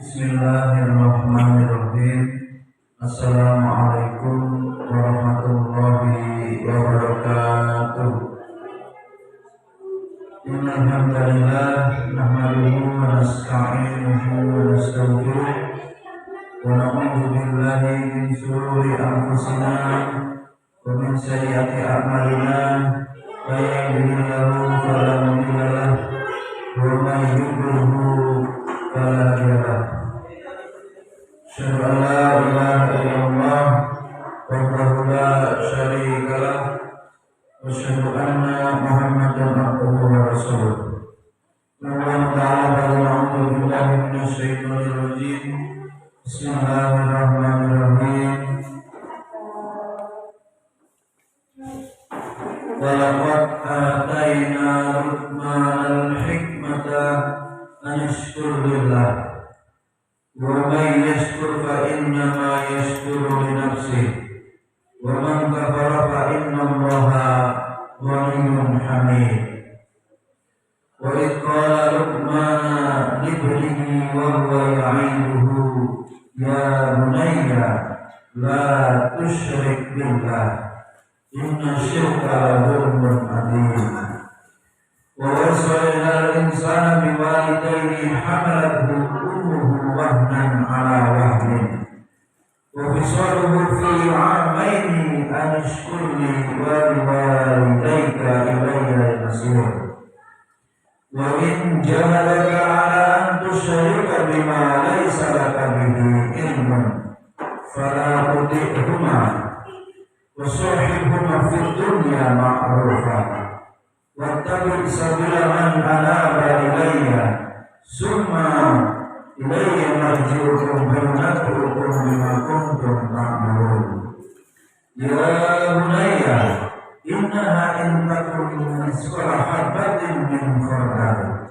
Bismillahirrahmanirrahim. Assalamualaikum warahmatullahi wabarakatuh. Innal hamdalillah nahmaduhu wa nasta'inuhu wa nastaghfiruh wa na'udzu billahi min shururi anfusina wa min sayyiati a'malina. May yahdihillahu fala mudilla lahu wa may yudlilhu fala hadiya lahu. Asyhadu an la ilaha illallah wahdahu la syarika lah wa asyhadu anna Muhammadan abduhu wa rasuluh. Allah Ta'ala na'udzu billahi minasy syaithanir rajim. Bismillahirrahmanirrahim. Wa laqad atayna Luqmanal hikmata an yashkur lillah wa man yashkur fa innama yashkuru li nafsihi wa man kafara fa innallaha ghaniyyun hamid. Wa idh qala Luqman li ibnihi wa huwa ya'iduhu ya bunayya la tusyrik billah inna syirka la dzulmun adzim. Wa wassayna al-insana biwalidayhi hamalathu ummuhu wahnan ala wahnin wa fisaluhu fi 'amaini an ishkur li wa liwalidayka ilayya al-masir. Wa in jahadaka 'ala an tusyrika bima laysa laka bihi ilmun fala tuti'huma wa sahibhuma fid dunya ma'rufa wattabi' sabila man anaba ilayya summa ilayya marji'ukum fa unabbi'ukum bima kuntum ta'malun. Ya bunayya innaha in takun mithqala habatin min khardal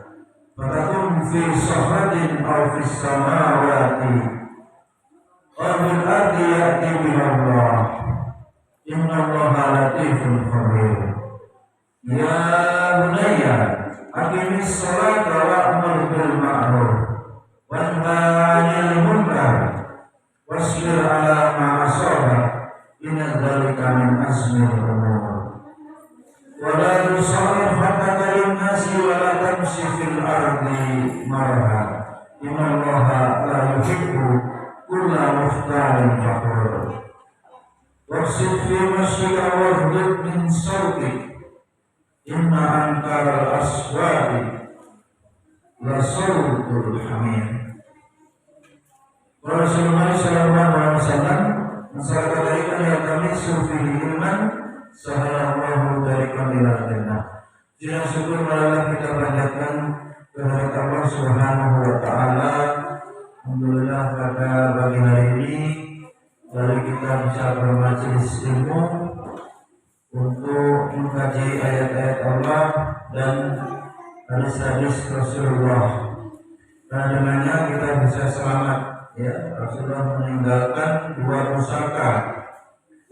fatakun fi sakhratin aw fis samawati aw fil ardi ya'ti biha Allah innallaha latifun khabir. Ya bunayya aqimis sholata wa'mur bil ma'ruf wanha 'anil munkar wasbir 'ala ma asabak inna dzalika min azmil umur. Wa la tusarrif hatta lin-nasi wa la tamshi fil ardi marha innallaha la yuhibbu kulla mukhtalin fakhur. Waqsid fi mashyika waghdud min sawtik inna ankaral aswati la sawtul hamid. Rasulullah sallallahu alaihi wasallam mensabdakan ya kami sufihi ilman sahallallahu tariqan ila jannah. Jika syukur marilah kita panjatkan kehadirat Allah Subhanahu wa taala. Alhamdulillah pada pagi hari ini dari kita bisa bermajelis ilmu untuk mengkaji ayat-ayat Allah dan hadis-hadis Rasulullah. Dan dengannya kita bisa selamat. Ya, Rasulullah meninggalkan dua pusaka.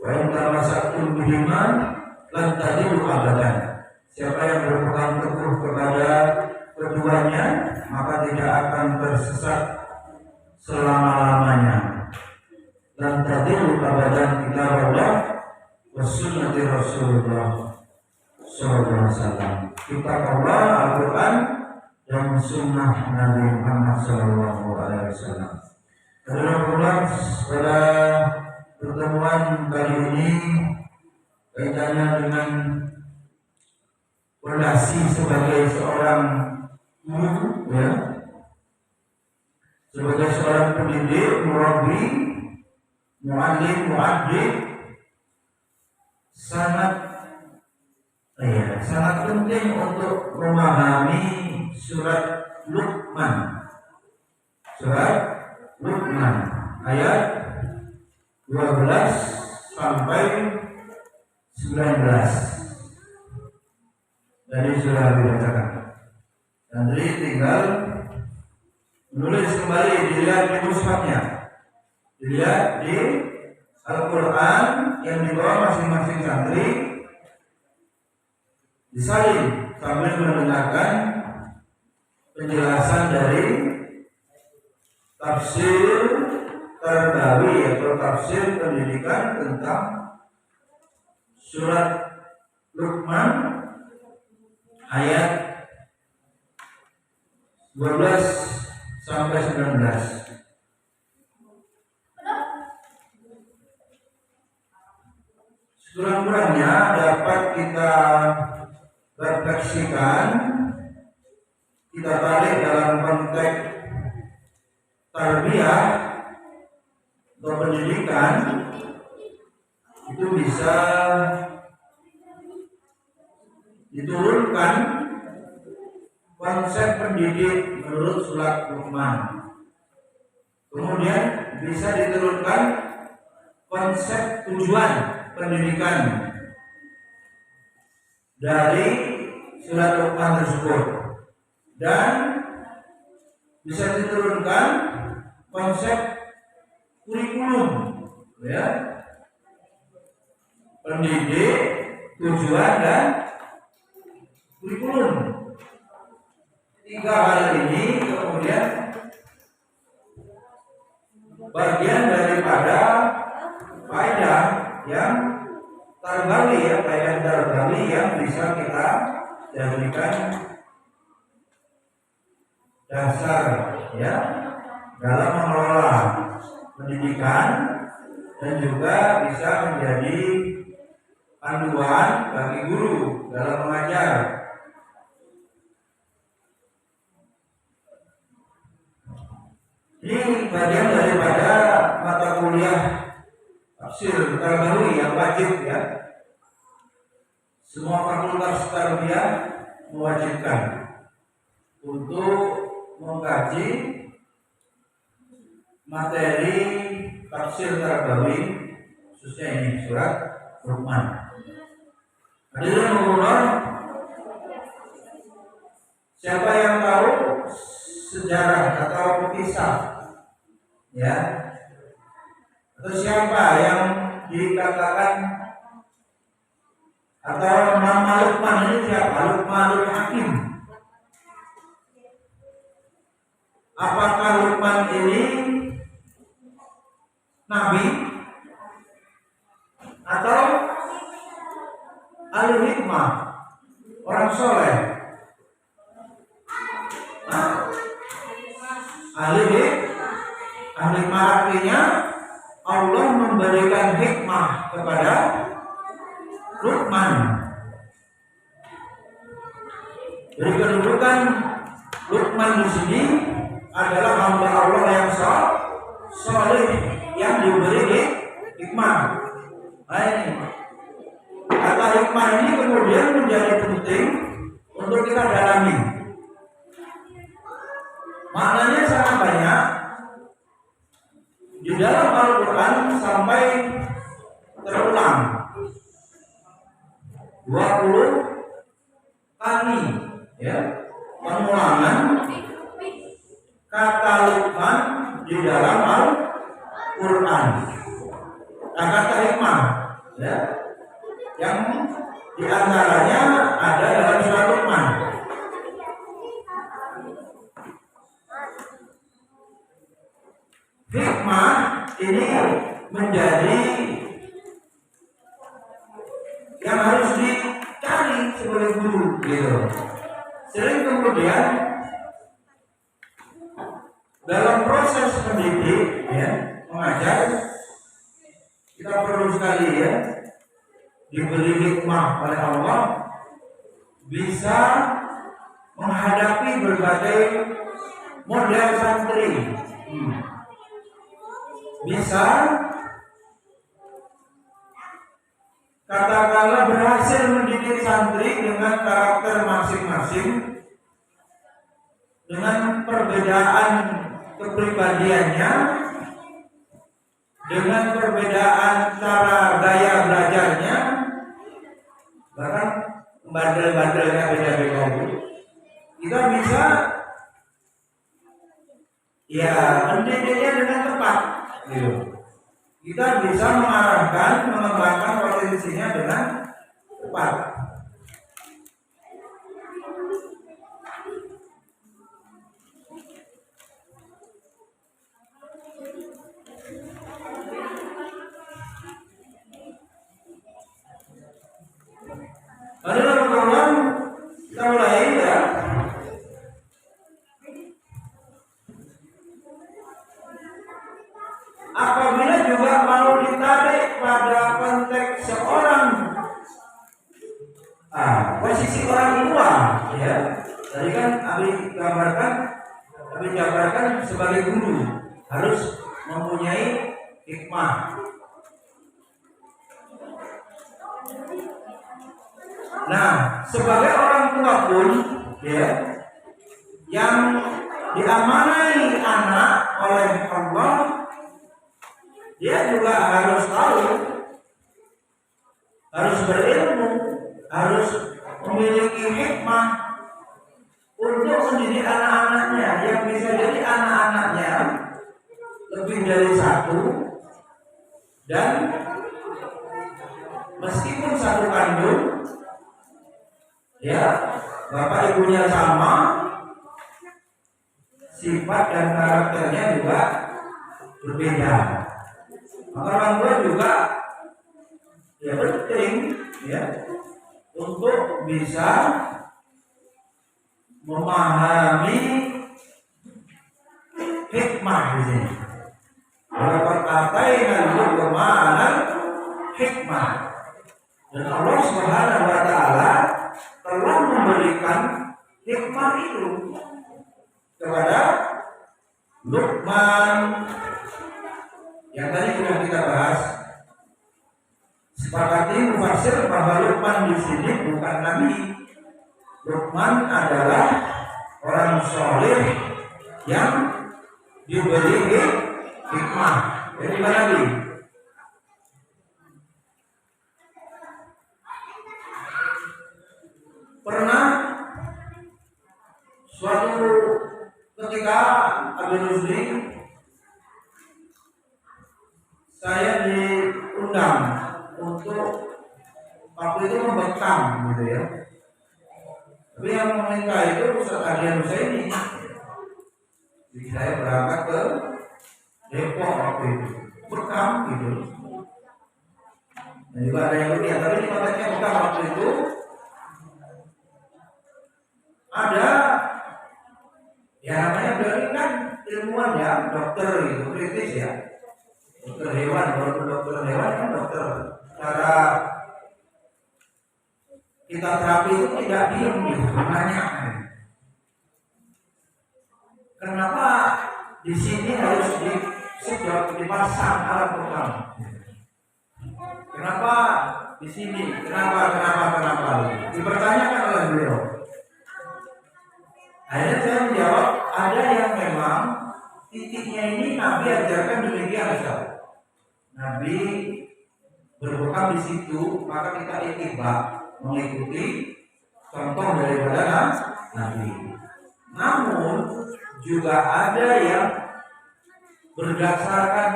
Wa in tamassaktum bihima lan tadillu abadan. Siapa yang berpegang teguh kepada keduanya maka tidak akan tersesat selama-lamanya. Lan tadillu abadan kitabullah wa sunnati Rasulullah sallallahu alaihi wasallam. Kitab Allah Al-Qur'an dan sunnah Nabi Muhammad sallallahu alaihi wasallam. Alhamdulillah pada pertemuan kali ini kaitannya dengan fondasi sebagai seorang guru, ya, sebagai seorang pendidik, murabbi, muallim, muaddib, sangat penting untuk memahami surat Luqman. Surat Luqman ayat 12 sampai 19. Dari sudah dibacakan. Dan jadi tinggal menulis kembali, dilihat di mushafnya, dilihat di Al-Quran yang dibawa masing-masing santri, disalin sambil mendengarkan penjelasan dari tafsir Tarbawi atau tafsir pendidikan tentang surat Luqman ayat 12 sampai 19. Kurang-kurangnya dapat kita refleksikan, kita tarik dalam konteks tarbiyah atau pendidikan, itu bisa diturunkan konsep pendidik menurut surat Luqman. Kemudian bisa diturunkan konsep tujuan pendidikan dari surat Luqman tersebut, dan bisa diturunkan konsep kurikulum, ya, pendidik, tujuan, dan kurikulum. Tiga hal ini kemudian bagian daripada faedah yang tarbawi, ya, faedah tarbawi yang bisa kita jadikan dasar, ya, dalam mengelola pendidikan, dan juga bisa menjadi panduan bagi guru dalam mengajar. Ini bagian daripada mata kuliah tafsir tarbawi yang wajib, ya. Semua fakultas tarbiyah mewajibkan untuk mengkaji materi tafsir tarbawi, khususnya ini surat Luqman. Hadirin Allah, siapa yang tahu sejarah atau kisah, ya, atau siapa yang dikatakan atau nama Luqman ini siapa? Luqmanul Hakim. Apakah Luqman ini nabi atau ahli hikmah, orang soleh? Ahli hikmah artinya Allah memberikan hikmah kepada Luqman. Jadi kedudukan Luqman di sini adalah hamba Allah yang soleh yang diberi hikmah. Nah, ini kata hikmah ini kemudian menjadi penting untuk kita dalami. Maknanya sangat banyak di dalam Al-Quran, sampai terulang 20 kali, ya, pengulangan kata Luqman di dalam Al-Quran. Nah, kata hikmah, ya, yang diantaranya ada dalam surat Luqman. Hikmah ini menjadi yang harus dicari sebagai guru, gitu. Sering kemudian dalam proses pendidik, ya, mengajar, kita perlu sekali, ya, diberi hikmah oleh Allah, bisa menghadapi berbagai model santri. Bisa katakanlah berhasil mendidik santri dengan karakter masing-masing, dengan perbedaan kepribadiannya, dengan perbedaan cara gaya belajarnya, bahkan bandel-bandelnya beda-beda. Kita bisa, ya, mendidiknya dengan tepat, gitu. Kita bisa mengarahkan, mengembangkan potensinya dengan tepat. Lalu teman-teman kita mulai ya. Apabila juga mau ditarik pada konteks seorang posisi orang tua, ya. Tadi kan Abi jabarkan sebagai guru harus mempunyai hikmah. Nah, sebagai orang tua pun, ya, yang diamanai anak oleh Allah, dia juga harus tahu, harus berilmu, harus memiliki hikmah untuk mendidik anak-anaknya, yang bisa jadi anak-anaknya lebih dari satu, dan meskipun satu kandung, ya, bapak ibunya sama, sifat dan karakternya juga berbeda. Maka orang tua juga ya penting, ya, untuk bisa memahami hikmah di sini. Berkata-kata kemana hikmah, dan Allah Subhanahu wa Ta'ala telah memberikan hikmah itu kepada Luqman yang tadi sudah kita bahas. Sepakati mufassir bahwa Luqman di sini bukan nabi. Luqman adalah orang soleh yang diberi hikmah. Jadi nabi. Pernah suatu ketika Abi Rusdi, saya diundang untuk waktu itu membekam gitu ya. Tapi yang meminta itu Ustaz Adrian Husaini. Jadi saya berangkat ke Depok waktu itu, bekam gitu. Dan juga ada yang lebih, tapi di konteksnya bekam waktu itu ada ya namanya berarti kan ilmuwan ya, dokter gitu, kritis ya, dokter hewan, walaupun dokter hewan kan dokter. Cara kita terapi itu tidak diem gitu, nanya kenapa di sini harus disedot, dipasang alat bekam, kenapa di sini, kenapa dipertanyakan oleh beliau. Akhirnya saya menjawab, ada yang memang titiknya ini Nabi ajarkan demikian, Ustaz. Nabi berbekam di situ, maka kita ittiba, mengikuti contoh daripada Nabi. Namun juga ada yang berdasarkan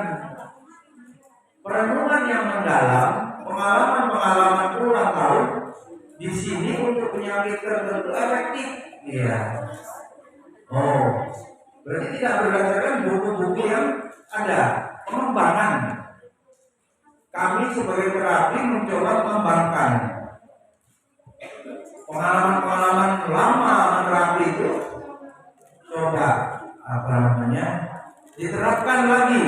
perenungan yang mendalam, pengalaman puluhan tahun di sini untuk penyakit tertentu efektif. Iya. Oh, berarti tidak berdasarkan buku-buku yang ada, pengembangan. Kami sebagai terapi mencoba mengembangkan pengalaman-pengalaman lama menerapi itu, coba diterapkan lagi.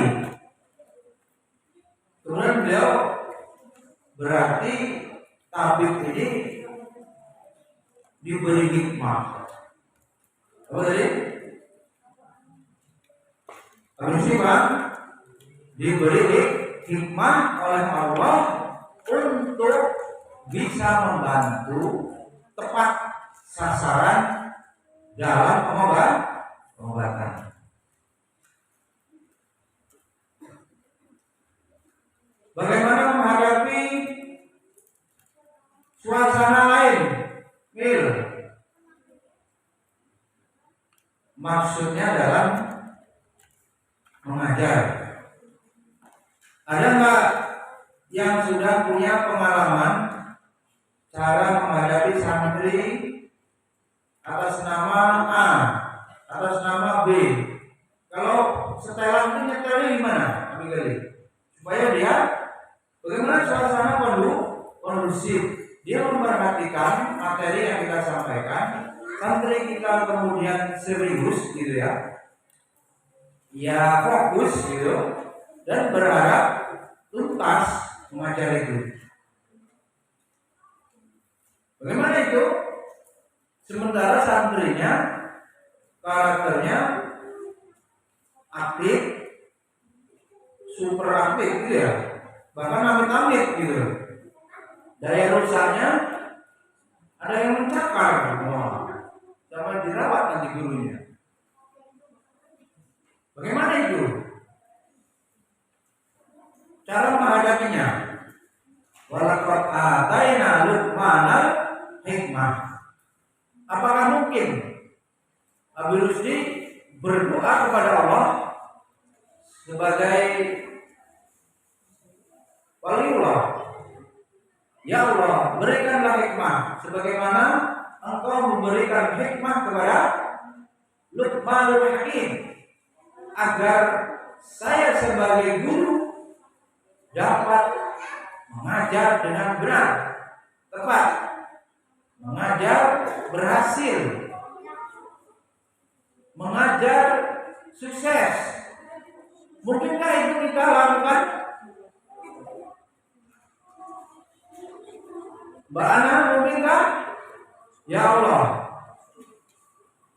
Kemudian beliau berarti tabib ini diberi hikmah. Apa tadi? Musibah diberi hikmah oleh Allah untuk bisa membantu tepat sasaran dalam pengobatan. Bagaimana menghadapi suasana lain? Maksudnya dalam mengajar. Ada nggak yang sudah punya pengalaman cara menghadapi santri atas nama A, atas nama B? Kalau setelan itu nyetelnya gimana? Supaya dia bagaimana suasana kondusif, dia memperhatikan materi yang kita sampaikan, santri kita kemudian serius gitu ya, ya fokus gitu, dan berharap tuntas mengajar itu. Bagaimana itu? Sementara santrinya karakternya aktif, super aktif gitu ya, bahkan amit-amit gitu. Daya rusaknya ada yang mencakar, sama dirawat nanti gurunya. Bagaimana itu? Cara menghadapinya? Walaqad ataina Luqmanal hikmah. Apakah mungkin Abi Rusdi berdoa kepada Allah sebagai waliullah? Ya Allah, berikanlah hikmah sebagaimana Engkau memberikan hikmah kepada Luqmanul Hakim, agar saya sebagai guru dapat mengajar dengan benar, tepat, mengajar berhasil, mengajar sukses. Mungkinkah itu kita lakukan? Mbak Ana, mungkinkah? Ya Allah,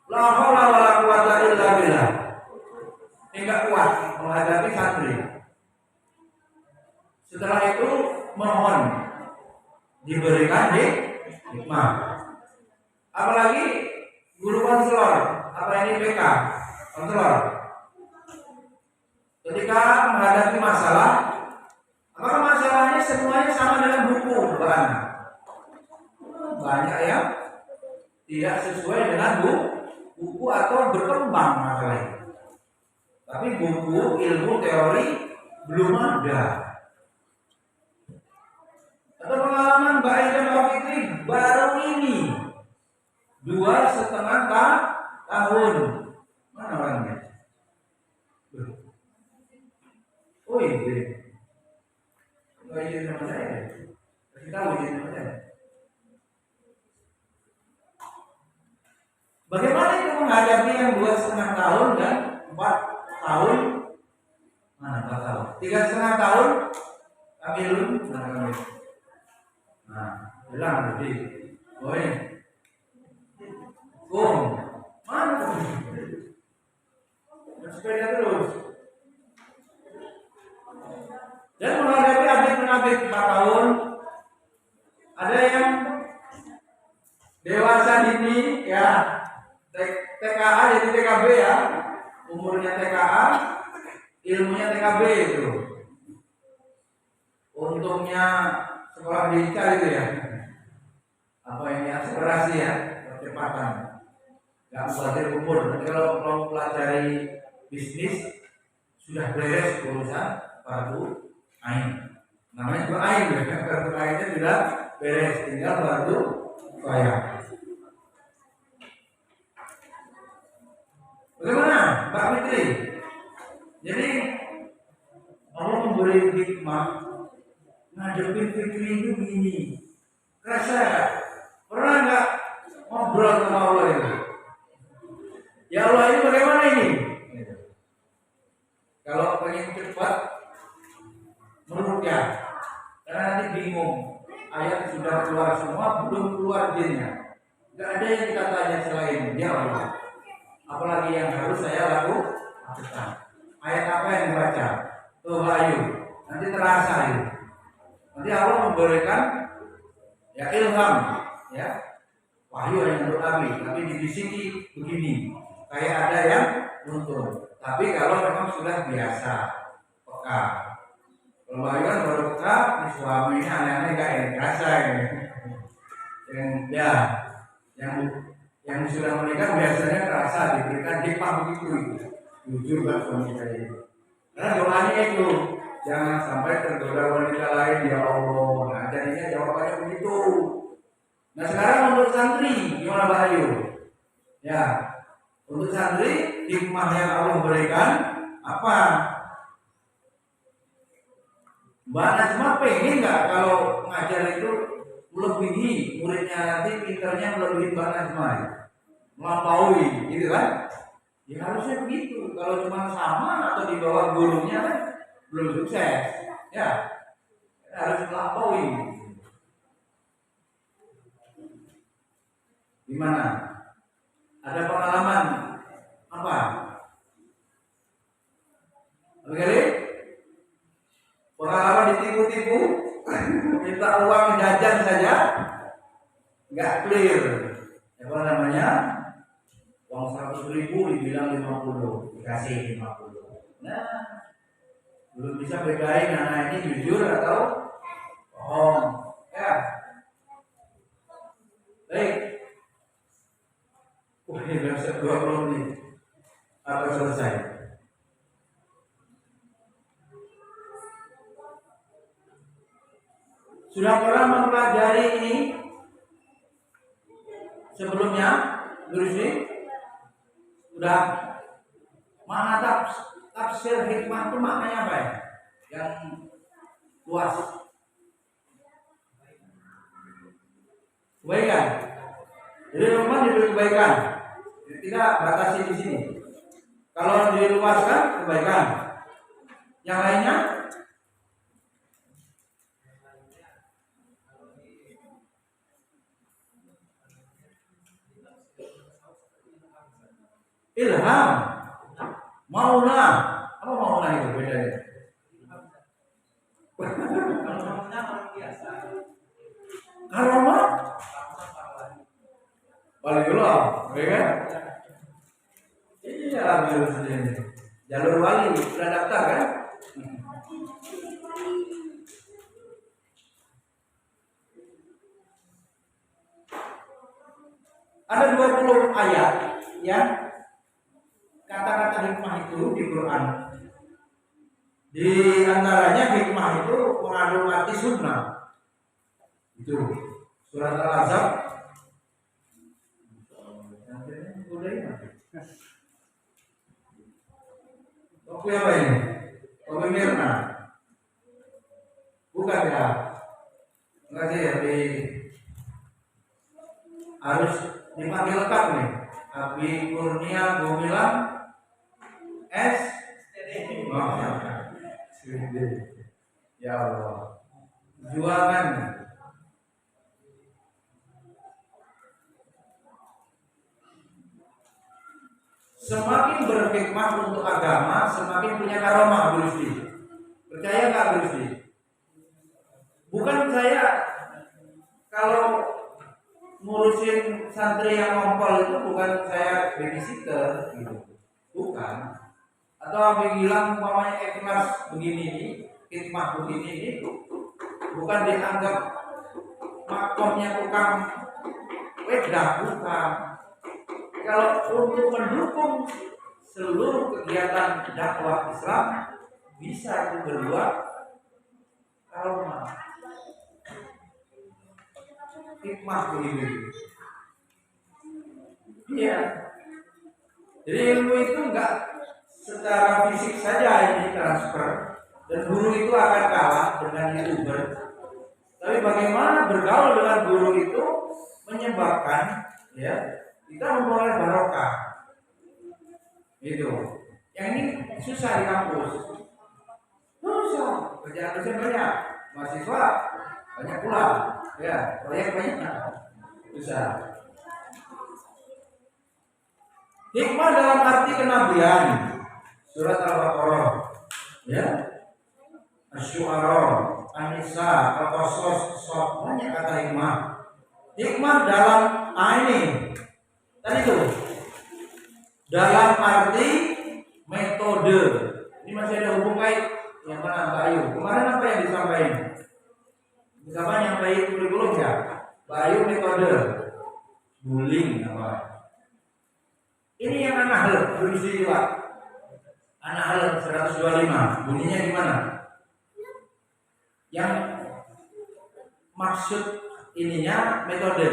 la haula wala quwata illa billah. Enggak kuat menghadapi santri. Setelah itu mohon diberikan hikmah. Apalagi guru konselor, apa ini PK, konselor. Ketika menghadapi masalah, apakah masalahnya semuanya sama dengan buku, Mbak? Banyak yang tidak sesuai dengan buku atau berkembang masalahnya. Tapi buku, ilmu, teori belum ada. Atau pengalaman Mbak Ida Fitri baru ini 2,5 tahun. Mana orangnya? Oh ini. Mbak Ida sama saya. Kasih tahu ini sama saya. Bagaimana itu menghadapi yang 2,5 tahun dan 4 tahun? Mana 4 tahun? 3,5 tahun? Kamilun, nah, bilang berarti, woi, mana? Bersepeda terus. Dan menghadapi adik-adik 4 tahun, ada yang dewasa dini ya, TKA jadi TKB ya, umurnya TKA, ilmunya TKB itu. Untungnya sekolah digital itu ya, apa ini akselerasi ya, percepatan, nggak khawatir umur. Nanti kalau mau pelajari bisnis sudah beres urusan fardu ain, namanya juga ain ya, fardu ainnya sudah beres, tinggal fardu kifayah. Bagaimana Mbak Fitri? Jadi Allah memberi hikmah. Ngadepin Fitri itu gini. Kerasa pernah nggak ngobrol sama Allah itu? Ya Allah, ini bagaimana ini? Kalau pengen cepat merukyah, karena nanti bingung. Ayat sudah keluar semua, belum keluar jinnya. Gak ada yang kita tanya selain Ya Allah. Apalagi yang harus saya lakukan? Ayat apa yang dibaca? Tuh ayo, nanti terasa itu. Nanti Allah memberikan ya ilham, ya wahyu yang untuk Nabi, tapi dibisiki begini, kayak ada yang nuntun. Tapi kalau memang sudah biasa, peka. Kalau wahyu kan baru peka, ini suaminya aneh-aneh gak ini, rasa ini. Yang sudah menikah biasanya terasa diberikan hikmah begitu. Jujur gak suami saya itu. Karena doanya itu, jangan sampai tergoda wanita lain, ya Allah. Nah, jadinya jawabannya begitu. Nah, sekarang untuk santri, gimana Pak Ayu? Ya, untuk santri, hikmah yang Allah berikan apa? Mbak Najma pengen nggak kalau ngajar itu melebihi muridnya, nanti pinternya melebihi Mbak Najma, melampaui, gitu kan? Ya harusnya begitu. Kalau cuma sama atau di bawah gurunya kan belum sukses, ya harus melampaui. Gimana? Ada pengalaman apa? Oke, pengalaman ditipu-tipu, minta uang jajan saja, nggak clear. Apa namanya? Uang 100.000 dibilang 50, dikasih 50. Nah, belum bisa bedain anak ini jujur atau bohong. Ya, baik. Wah, ini sudah 20 menit. Apa selesai? Sudah pernah mempelajari ini sebelumnya, Gurusi? Sudah. Mana tafsir hikmah itu maknanya apa ya? Yang luas. Kebaikan. Jadi teman diberi kebaikan. Tidak batasi di sini. Kalau diluaskan kebaikan. Yang lainnya? Ilham, mauna, apa mauna itu bedanya? Karoma, waliullah, ya kan? Iya, ambil sendiri. Jalur wali sudah daftar kan? Ada 20 ayat yang kata-kata hikmah itu di Quran. Di antaranya hikmah itu mengandung arti sunnah. Itu surat Al-Ahzab. Kopi apa ini? Kopi Mirna. Bukan ya? Enggak sih ya, harus dipanggil lengkap nih. Abi Kurnia Gumilang S. Oh, ya Allah. Jualan. Semakin berhikmah untuk agama, semakin punya karomah, Gurusi. Percaya nggak, Gurusi? Bukan saya kalau ngurusin santri yang ngompol itu bukan saya babysitter gitu, bukan. Atau abang bilang umpamanya ikhlas begini ini, hikmah begini ini, bukan dianggap makomnya tukang wedah, bukan. Kalau untuk mendukung seluruh kegiatan dakwah Islam bisa itu berdua karomah. Hikmah begitu. Iya. Jadi ilmu itu enggak secara fisik saja ini transfer, dan guru itu akan kalah dengan YouTuber. Tapi bagaimana bergaul dengan guru itu menyebabkan ya kita memperoleh barokah. Gitu. Yang ini susah di kampus. Susah. Kerjaan dosen banyak, mahasiswa banyak pula. Ya, proyek banyak. Susah. Hikmah dalam arti kenabian. Surat Al-Baqarah. Ya. Asy-Syu'ara, An-Nisa, Al-Qasas, banyak kata hikmah. Hikmah dalam ini. Tadi itu. Dalam arti metode. Ini masih ada hubung kait yang mana Mbak Ayu? Kemarin apa yang disampaikan? Siapa yang baik kurikulum ya? Bayu metode bullying apa? Ini yang An-Nahl berisi Pak. An-Nahl 125. Bunyinya gimana? Yang maksud ininya metode.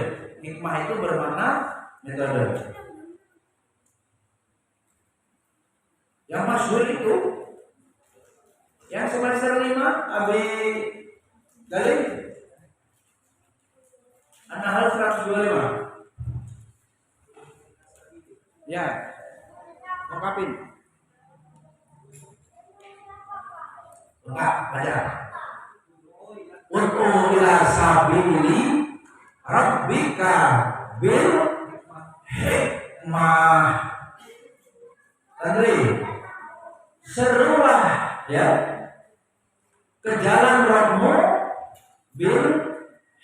Hikmah itu bermakna metode. Yang masyhur itu yang semester 5 Abi Galih An-Nahl 125. Ya, lengkapin. Lengkap, baca. Ud'u ila sabili rabbika bil hikmah. Tadi serulah ya ke jalan Rabbmu bil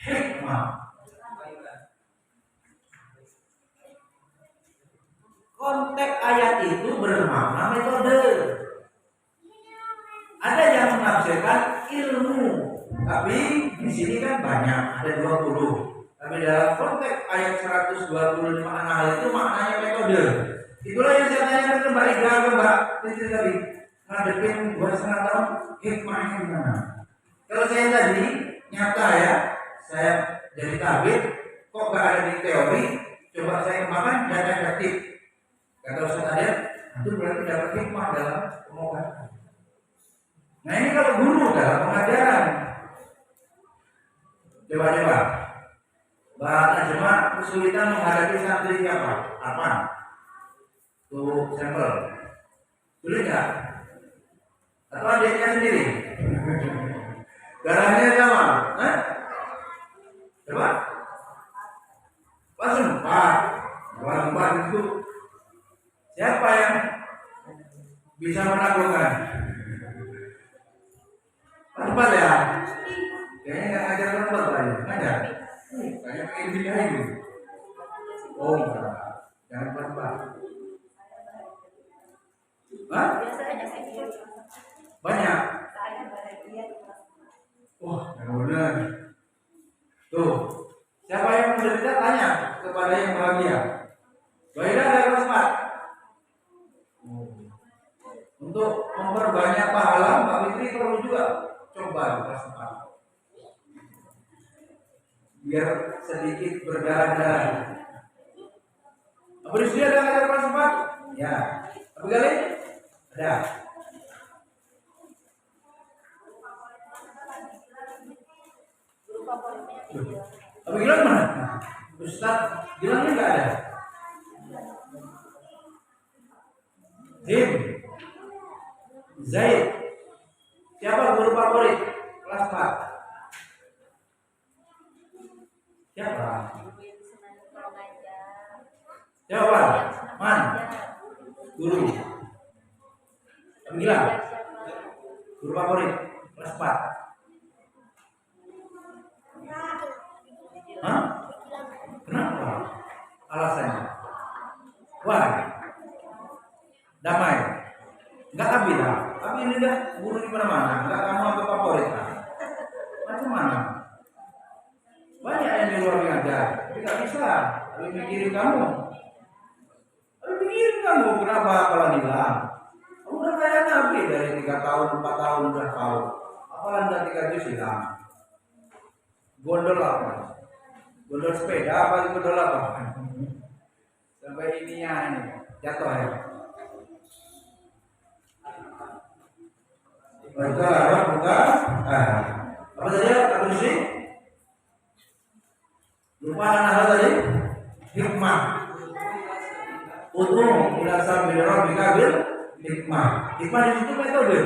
hikmah. Konteks ayat itu bermakna metode. Ada yang menafsirkan ilmu, tapi di sini kan banyak, ada 20. Tapi dalam konteks ayat 125 An-Nahl itu maknanya metode. Itulah yang saya tanyakan ke Mbak Ida, ke Mbak Titi tadi. Ngadepin 2,5 tahun, hikmahnya gimana? Kalau saya tadi nyata ya, saya jadi tabib, kok gak ada di teori, coba saya kembangkan dan efektif. Kata Ustaz Adel, itu berarti dapat hikmah dalam pengobatan. Nah ini kalau guru dalam pengajaran, coba-coba Mbak Najma kesulitan menghadapi santri siapa? Apa? Tuh sampel, sulit nggak? Atau adiknya sendiri? Darahnya sama? Hah? Coba? Pas empat itu siapa yang bisa menaklukkan? Tempat ya? Kayaknya nggak ngajar tempat lagi, ngajar. Kayaknya pengen pindah ini. Oh enggak, jangan tempat. Hah? Banyak. Wah, yang benar. Tuh, siapa yang menderita tanya kepada yang bahagia. Baiklah dari tempat. Untuk memperbanyak pahala, Mbak Fitri perlu juga coba kelas 4 biar sedikit berdarah-darah. Apa di sini ada ngajar kelas 4? Ya. Apa kali? Ada. Apa Gilang mana? Ustaz Gilangnya nggak ada. Tim Zaid. Siapa guru favorit kelas 4? Siapa? Siapa? Man? Guru. Gila. Guru favorit kelas 4. Hah? Kenapa? Alasannya? Wah. Damai. Enggak Abi lah. Abi ini dah guru di mana-mana. Enggak kamu apa favorit lah. Macam mana? Banyak yang di luar ngajar, tapi nggak bisa. Abi mikirin kamu. Abi mikirin kamu. Kenapa apalan hilang? Kamu udah kayak Nabi dari 3 tahun, 4 tahun udah tahu. Apalan udah 3 juz hilang. Gondol apa? Gondol sepeda apa? Gondol apa? Sampai ininya ini jatuh ya. Buka. Apa saja? Apa sih? Lupa An-Nahl tadi? Hikmah. Ud'u ila sabili rabbika bil hikmah. Hikmah di situ metode.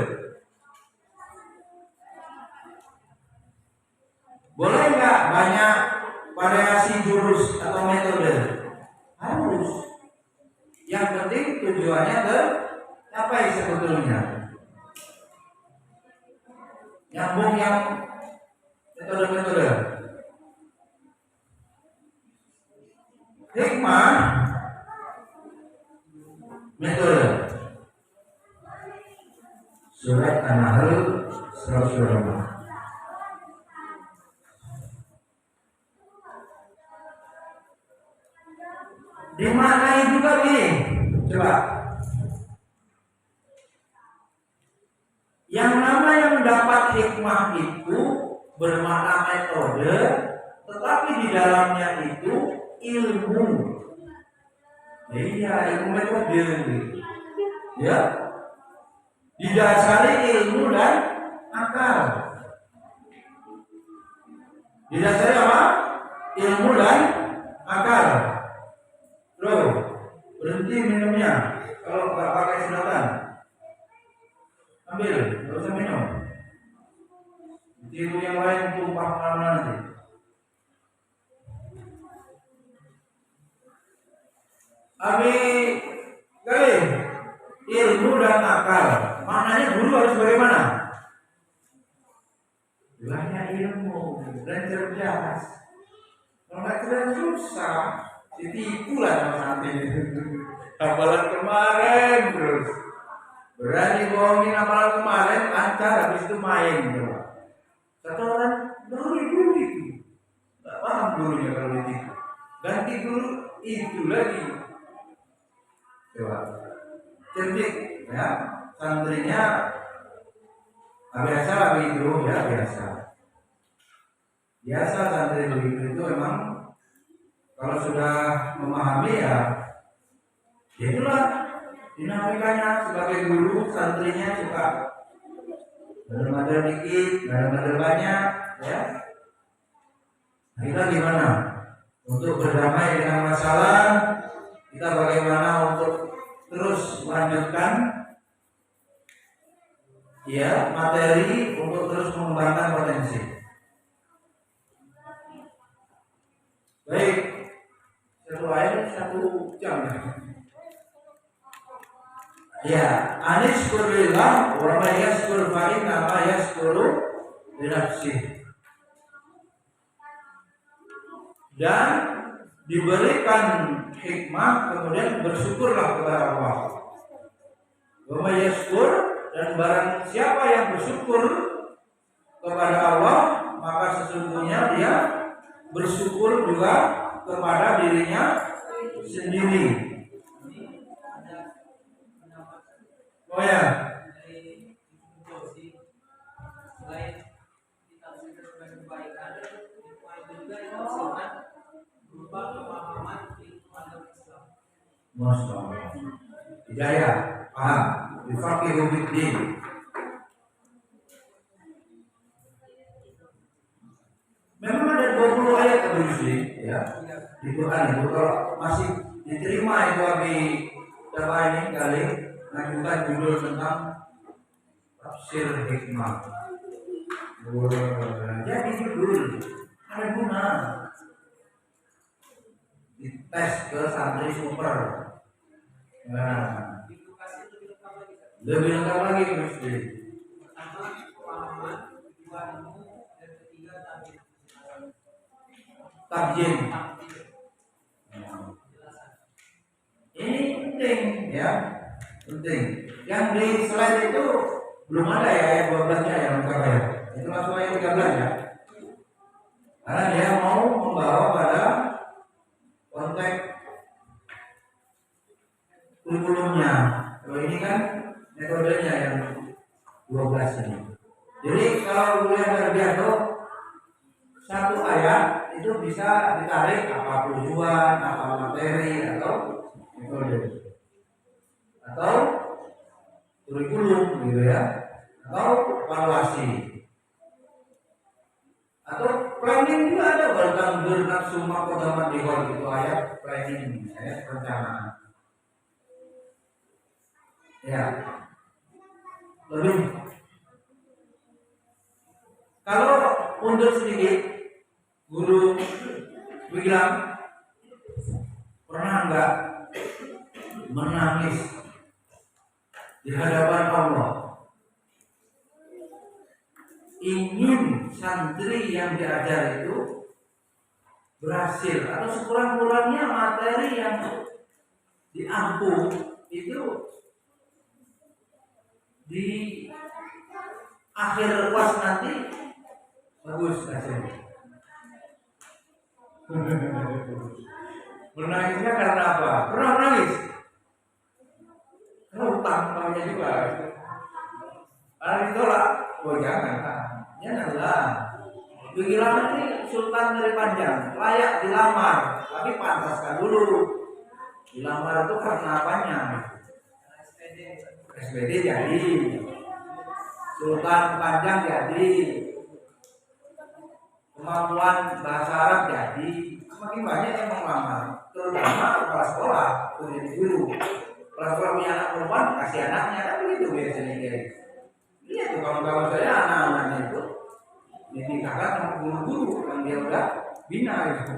Boleh nggak banyak variasi jurus atau metode? Harus. Yang penting tujuannya tercapai sebetulnya. Nyambung yang metode-metode. Hikmah metode. Surat An-Nahl 125. Dimaknai juga nih. Coba. Yang namanya mendapat hikmah itu bermakna metode, tetapi di dalamnya itu ilmu. Ya, iya, ilmu metode. Ya. Didasari ilmu dan akal. Didasari apa? ilmu dan akal. Bro, berhenti minumnya. Kalau nggak pakai sedotan, ambil, nggak usah minum. Tiru yang lain tumpah mana nanti. Abi kali ilmu dan akal. Maknanya guru harus bagaimana? Banyak ilmu dan cerdas. Kalau nggak cerdas susah, ditipu lah sama santri. Hafalan kemarin terus. Berani bohongin hafalan kemarin, lancar habis itu main. Kata orang, guru itu. Nggak paham gurunya kalau ditipu. Ganti guru itu lagi. Coba. Cerdik, ya. Santrinya biasa begitu, ya biasa. Biasa santri begitu itu emang kalau sudah memahami ya itulah dinamikanya sebagai guru santrinya suka madal dikit, madal banyak, ya. Kita gimana untuk berdamai dengan masalah? Kita bagaimana untuk terus melanjutkan ya materi untuk terus mengembangkan potensi. Baik, satu ayat 1 jam. Ya, anis kurillah wa ma yaskur fa inna ma yaskuru li nafsihi. Dan diberikan hikmah kemudian bersyukurlah kepada Allah. Wa ma yaskur, dan barang siapa yang bersyukur kepada Allah maka sesungguhnya dia bersyukur juga kepada dirinya sendiri. Oh ya. Masya Allah. Hidayah, paham, difaqihu fiddin. Memang ada 20 ayat Abi, ya, di Quran itu kalau masih diterima itu Abi ini kali mengajukan judul tentang tafsir hikmah. Jadi judul ada guna dites ke santri super. Nah, lebih lengkap lagi mesti. Tabjin. Ini penting, ya, penting. Yang di slide itu belum ada ya ayat 12-nya yang lengkap ya. Itu langsung ayat 13 ya. Karena dia mau membawa pada konteks kurikulumnya. Kalau ini kan metodenya yang 12 ini. Jadi kalau kuliah Darbiato satu ayat itu bisa ditarik apa tujuan, apa materi atau metode atau kurikulum gitu ya, atau evaluasi atau planning juga ada. Bahkan bernafsu makodamat dihol itu ayat planning, ayat perencanaan. Ya, lebih kalau mundur sedikit, guru bilang pernah enggak menangis di hadapan Allah, ingin santri yang diajar itu berhasil atau sekurang-kurangnya materi yang diampu itu di akhir kelas nanti bagus hasilnya. Menangisnya karena apa? Pernah menangis? Karena utang namanya juga. Karena ditolak, janganlah. Pikiran ini sultan dari panjang, layak dilamar, tapi pantaskan dulu. Dilamar itu karena apanya? SPD jadi, sultan panjang jadi. kemampuan bahasa Arab jadi, semakin banyak yang melamar, terutama kepala sekolah, jadi guru. Kepala sekolah punya anak perempuan, kasih anaknya, kan begitu biasanya guys. Lihat tuh kawan-kawan saya, anak-anaknya itu dinikahkan sama guru-guru yang dia udah bina gitu.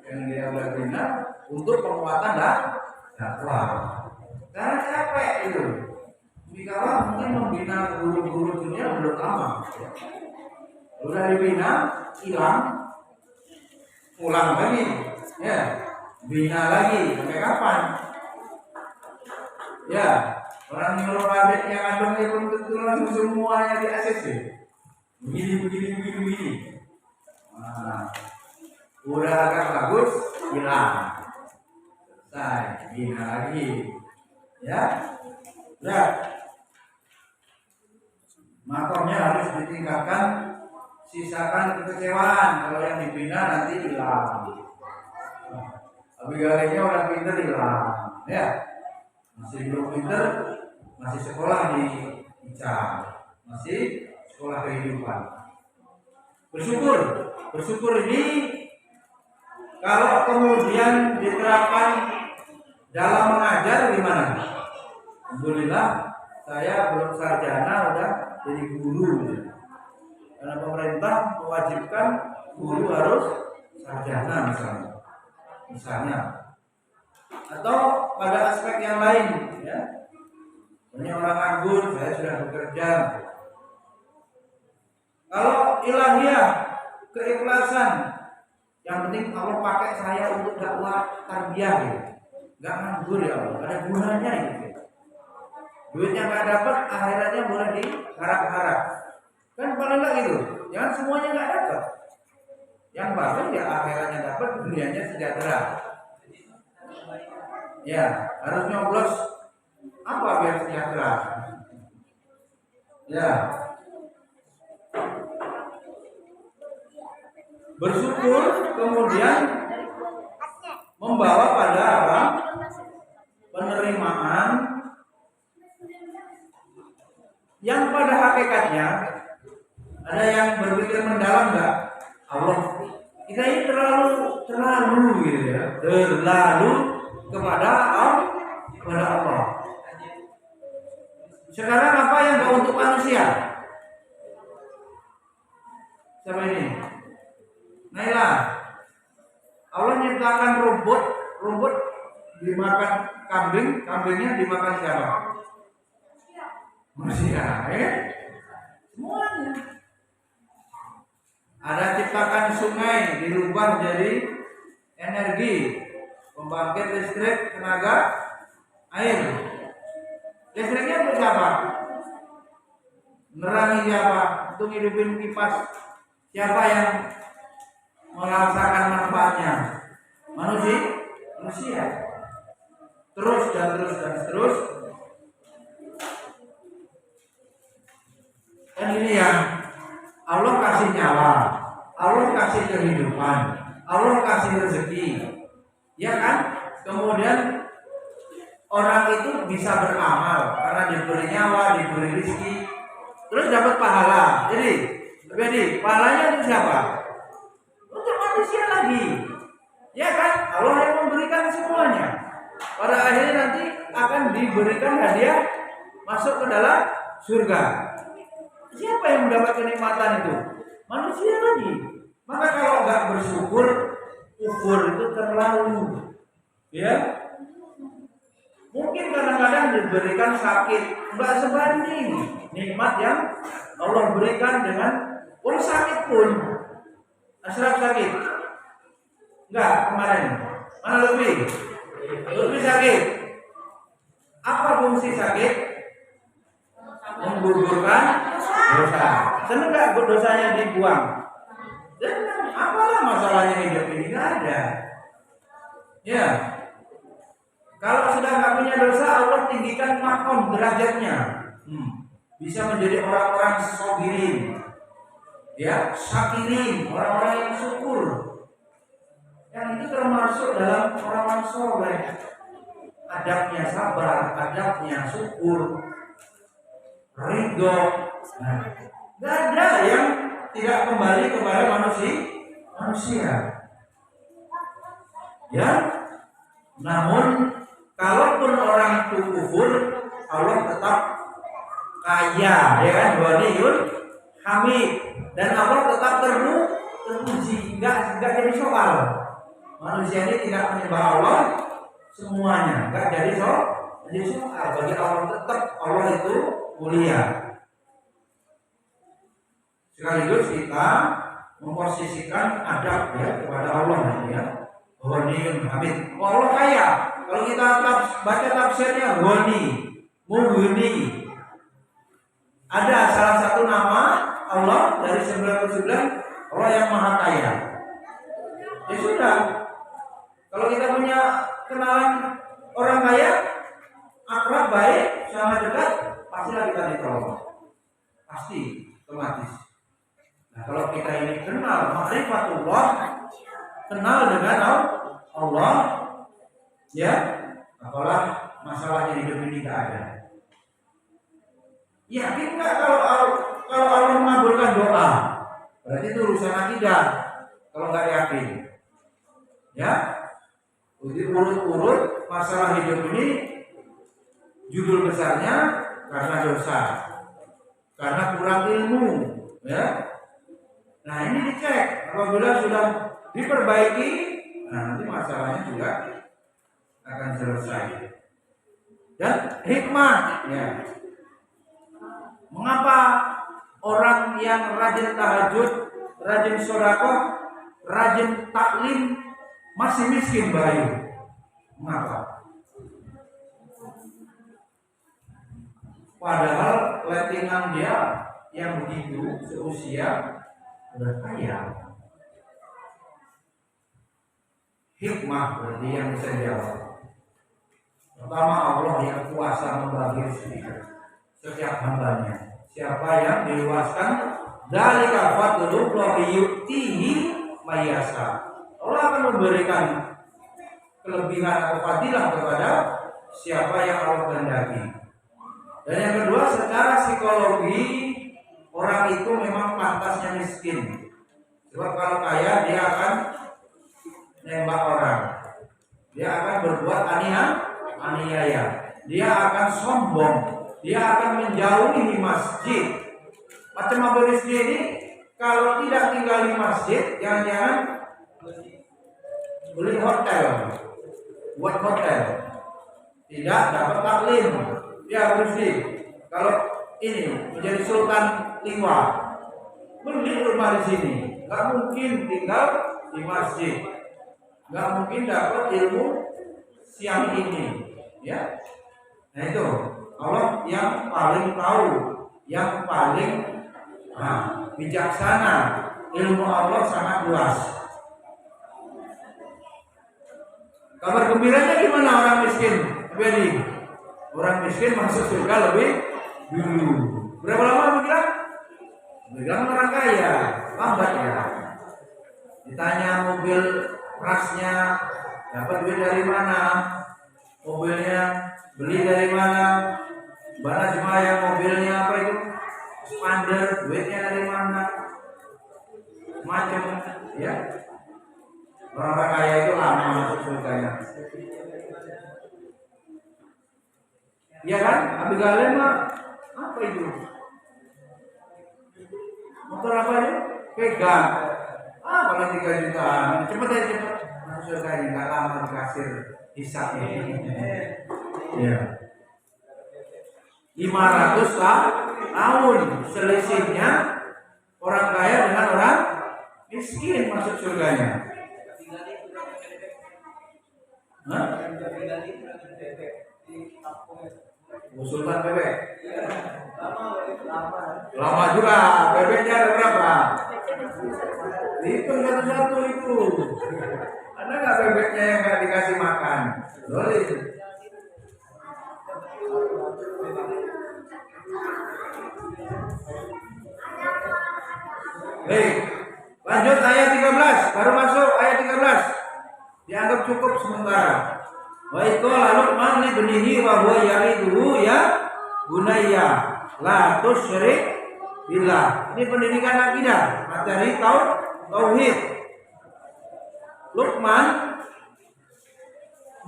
Yang dia udah bina untuk penguatan dakwah. Karena capek itu. Dikala mungkin membina guru-guru dunia belum lama. Udah dibina, hilang, pulang lagi, ya, bina lagi, sampai kapan? Ya, orang nyuruh pabrik yang andongnya belum tentu langsung semuanya di ACC. Begini. Nah, udah agak bagus, hilang, selesai, bina lagi, ya, udah. Makomnya harus ditingkatkan. Sisakan kekecewaan kalau yang dibina nanti hilang. Abigailnya orang pinter hilang, ya. Masih belum pinter, masih sekolah di ICA, masih sekolah kehidupan. Bersyukur ini kalau kemudian diterapkan dalam mengajar gimana? Alhamdulillah saya belum sarjana udah jadi guru. Karena pemerintah mewajibkan guru harus sarjana misalnya, atau pada aspek yang lain, ya. Banyak orang nganggur, saya sudah bekerja. Kalau ilahiyah, keikhlasan, yang penting Allah pakai saya untuk dakwah tarbiyah, gitu. Nggak nganggur ya Allah, ada gunanya gitu. Duitnya nggak dapat, akhiratnya boleh diharap-harap. Kan paling nggak gitu, jangan semuanya nggak dapat. Yang bagus ya akhiratnya dapat, dunianya sejahtera. Ya, harus nyoblos apa biar sejahtera. Ya, bersyukur kemudian membawa pada apa? Penerimaan yang pada hakikatnya. Ada yang berpikir mendalam nggak? Allah, kita ini terlalu gitu ya, terlalu kepada Allah. Sekarang apa yang gak untuk manusia? Siapa ini? Naila. Allah nyiptakan rumput dimakan kambing, kambingnya dimakan siapa? Manusia, ya? Semuanya. Ada ciptakan sungai dirubah jadi energi pembangkit listrik tenaga air. Listriknya untuk siapa? Menerangi siapa? Untuk hidupin kipas. Siapa yang merasakan manfaatnya? Manusia. Terus. Dan ini yang Allah kasih nyawa, Allah kasih kehidupan, Allah kasih rezeki, ya kan? Kemudian orang itu bisa beramal karena diberi nyawa, diberi rezeki, terus dapat pahala. Jadi pahalanya untuk siapa? Untuk manusia lagi, ya kan? Allah yang memberikan semuanya. Pada akhirnya nanti akan diberikan hadiah masuk ke dalam surga. Siapa yang mendapat kenikmatan itu? Manusia lagi. Maka kalau nggak bersyukur, kufur itu terlalu, ya. Mungkin kadang-kadang diberikan sakit, nggak sebanding nikmat yang Allah berikan dengan sakit pun. Asraf sakit, nggak kemarin. Mana lebih sakit? Apa fungsi sakit? Menggugurkan dosa. Senang nggak dosanya dibuang? Dan apalah masalahnya hidup ini? Nggak ada. Ya, kalau sudah nggak punya dosa, Allah tinggikan makom derajatnya. Bisa menjadi orang-orang sobirin, ya, syakirin, orang-orang yang syukur. Yang itu termasuk dalam orang-orang soleh. Adabnya sabar, adabnya syukur, ridho. Nggak ada yang tidak kembali kepada manusia. Ya. Namun kalaupun orang itu kufur, Allah tetap kaya, ya kan, Ghaniyun Hamid, dan Allah tetap terpuji, enggak jadi soal. Manusia ini tidak menyembah Allah semuanya, enggak jadi soal. Bagi Allah tetap Allah itu mulia. Sekaligus kita memposisikan adab ya kepada Allah ya. Ghaniyun Hamid. Allah kaya. Kalau kita baca tafsirnya Ghani, Mughni. Ada salah satu nama Allah dari 99 Allah yang Maha Kaya. Ya sudah. Kalau kita punya kenalan orang kaya, akrab baik, sangat dekat, pastilah kita ditolong. Pasti, otomatis. Nah, kalau kita ini kenal ma'rifatullah, kenal dengan Allah, ya, apalah masalahnya hidup ini tidak ada. Yakin nggak kalau Allah mengabulkan doa? Berarti itu urusan akidah. Kalau nggak yakin, ya, urut masalah hidup ini. Judul besarnya karena dosa, karena kurang ilmu, ya. Nah ini dicek, apabila sudah diperbaiki, nah nanti masalahnya juga akan selesai. Dan hikmah, ya. Mengapa orang yang rajin tahajud, rajin sedekah, rajin taklim masih miskin bayu? Mengapa? Padahal lettingan dia yang begitu seusia sudah kaya. Hikmah berarti yang bisa jawab. Pertama, Allah yang kuasa membagi rezeki setiap hambanya. Siapa yang diluaskan dzalika fadlullahi yu'tihi mayasa. Allah akan memberikan kelebihan atau fadilah kepada siapa yang Allah kehendaki. Dan yang kedua, secara psikologi orang itu memang pantasnya miskin. Sebab kalau kaya dia akan nembak orang, dia akan berbuat aniaya, dia akan sombong, dia akan menjauhi masjid. Macam Abu Rizki ini kalau tidak tinggal di masjid, jangan-jangan beli hotel, buat hotel, tidak dapat taklim. Ya Abu Rizki, kalau ini menjadi Sultan Liwa, beli rumah di sini, nggak mungkin tinggal di masjid, nggak mungkin dapat ilmu siang ini, ya. Nah itu Allah yang paling tahu, yang paling bijaksana. Ilmu Allah sangat luas. Kabar gembiranya gimana orang miskin? Beli orang miskin masuk surga lebih dulu. Berapa lama bilang? Bilang orang kaya, lambat ya. Ditanya mobil rasnya, dapat duit dari mana? Mobilnya beli dari mana? Mana cuma yang mobilnya apa itu? Expander, duitnya dari mana? Macam ya. Orang kaya itu lama masuk surganya. Ya kan? Abi Galen mah apa itu? Motor apa itu? Pegang. Paling 3 jutaan. Cepet aja cepet. Masuk surga ini nggak lama dikasih hisapnya. Ya. 500 tahun selisihnya orang kaya dengan orang miskin masuk surganya. Hah? Sultan bebek. Lama juga. Bebeknya ada berapa? Hitung satu-satu itu. Ada nggak bebeknya yang nggak dikasih makan? Boleh itu. Baik, lanjut ayat 13. Baru masuk ayat 13. Dianggap cukup sementara. Wa iqala Luqman li ibnihi wa huwa ya'iduhu ya bunayya la tusyrik billah. Ini pendidikan akidah, materi tauhid. Luqman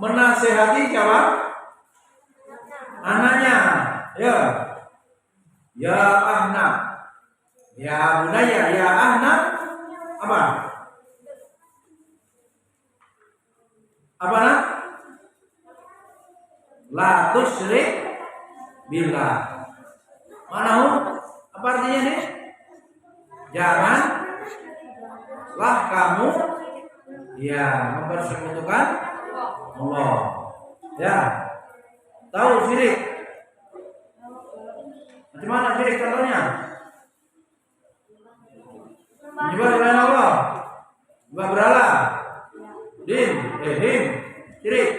menasehati siapa? Anaknya. Ya. Ya ahna. Ya bunaya, ya ahna. Apa? Apa nak? La tusyrik billah. Mana hu? Apa artinya nih? Janganlah kamu ya mempersekutukan Allah. Ya. Tahu syirik? Macam mana syirik contohnya? Menyembah selain Allah. Menyembah berhala. Him, syirik.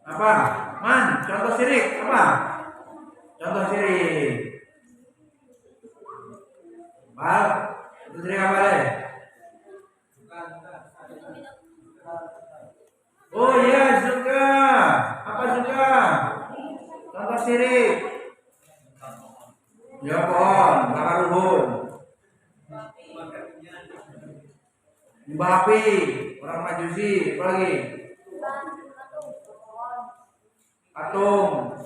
Apa? Man, contoh syirik apa? Contoh syirik. Bal, itu syirik apa deh? Oh iya, suka. Apa suka? Contoh syirik. Ya pohon, bakar ruhun. Nyembah api, orang Majusi, apa lagi? Patung.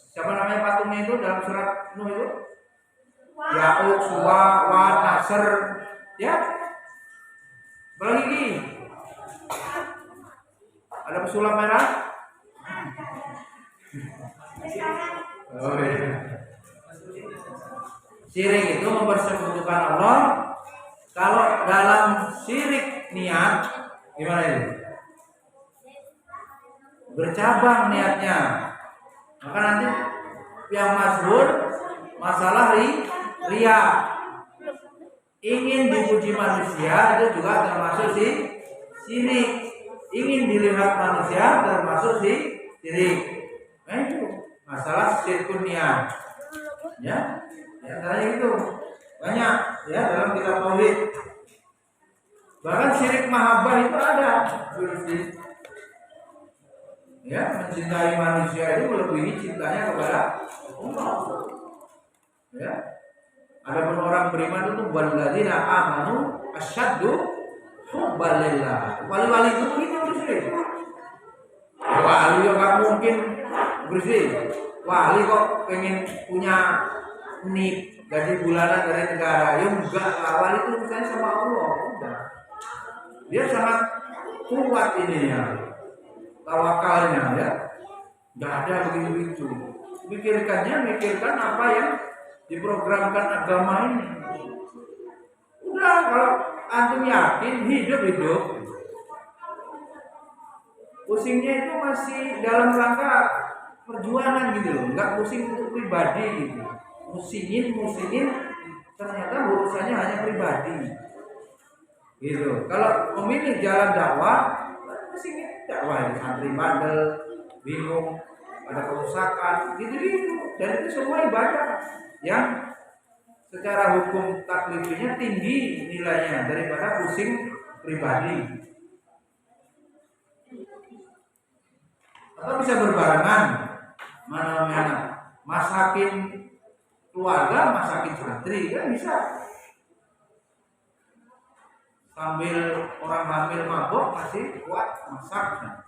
Siapa namanya patungnya itu dalam surat Nuh itu? Ya'uq, Suwa, Wad, Nasr. Ya? Apa lagi? Ada pesulap merah? Oh iya. Syirik itu mempersekutukan Allah. Kalau dalam syirik niat gimana itu? Bercabang niatnya. Maka nanti yang masyhur masalah riya. Ingin dipuji manusia itu juga termasuk syirik. Ingin dilihat manusia termasuk syirik. Nah itu masalah syirkun niat. Ya, antaranya itu banyak ya dalam kitab tauhid. Bahkan syirik mahabbah itu ada. Ya, mencintai manusia itu melebihi cintanya kepada Allah. Ya. Adapun orang beriman itu walladzina amanu asyaddu hubban lillah. Wali-wali itu bersih. Wali yang gak mungkin bersih. Wali kok pengen punya nip gaji bulanan dari negara. Ya enggak lah, wali itu misalnya sama Allah. Udah. Dia sangat kuat ininya. Tawakalnya ya. Enggak ada begitu. Mikirkan apa yang diprogramkan agama ini. Udah, kalau antum yakin hidup. Pusingnya itu masih dalam rangka perjuangan gitu loh, enggak pusing untuk pribadi gitu. Musingin ternyata urusannya hanya pribadi. Gitu. Kalau memilih jalan dakwah, pusingin dakwah ini santri bandel, bingung, ada kerusakan, gitu. Dan itu semua ibadah yang secara hukum taklifinya tinggi nilainya daripada pusing pribadi. Atau bisa berbarengan, mana masakin keluarga, masakin santri kan bisa. Sambil orang hamil mabok masih kuat masak.